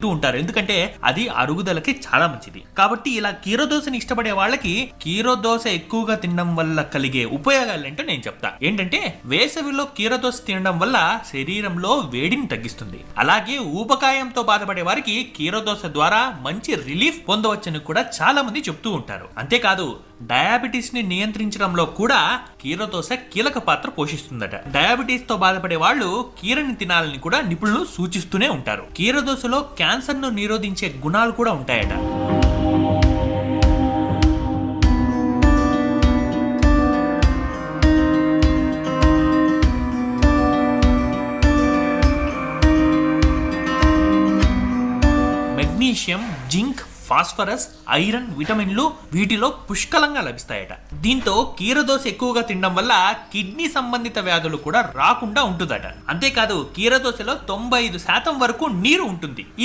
ఉంటారు, ఎందుకంటే అది అరుగుదలకి చాలా మంచిది. కాబట్టి ఇలా కీరదోసని ఇష్టపడే వాళ్ళకి కీరదోస ఎక్కువగా తినడం వల్ల కలిగే ఉపయోగాలు ఏంటో నేను చెప్తా. ఏంటంటే వేసవిలో కీరదోస తినడం వల్ల శరీరంలో వేడిని తగ్గిస్తుంది. అలాగే ఊబకాయంతో బాధపడే వారికి కీరదోస ద్వారా మంచి రిలీఫ్ పొందవచ్చని కూడా చాలా మంది చెప్తూ ఉంటారు. అంతేకాదు డయాబెటీస్ ని నియంత్రించడంలో కూడా కీరదోస కీలక పాత్ర పోషిస్తుందట. డయాబెటీస్ తో బాధపడే వాళ్ళు కీరని తినాలని కూడా నిపుణులు సూచిస్తూనే ఉంటారు. కీరదోసలో క్యాన్సర్ ను నిరోధించే గుణాలు కూడా ఉంటాయట. మెగ్నీషియం, జింక్, ఫాస్ఫరస్, ఐరన్, విటమిన్లు వీటిలో పుష్కలంగా లభిస్తాయట. దీంతో కీరదోస ఎక్కువగా తినడం వల్ల కిడ్నీ సంబంధిత వ్యాధులు కూడా రాకుండా ఉంటుందట. అంతేకాదు కీరదోసలో 95% వరకు నీరు ఉంటుంది.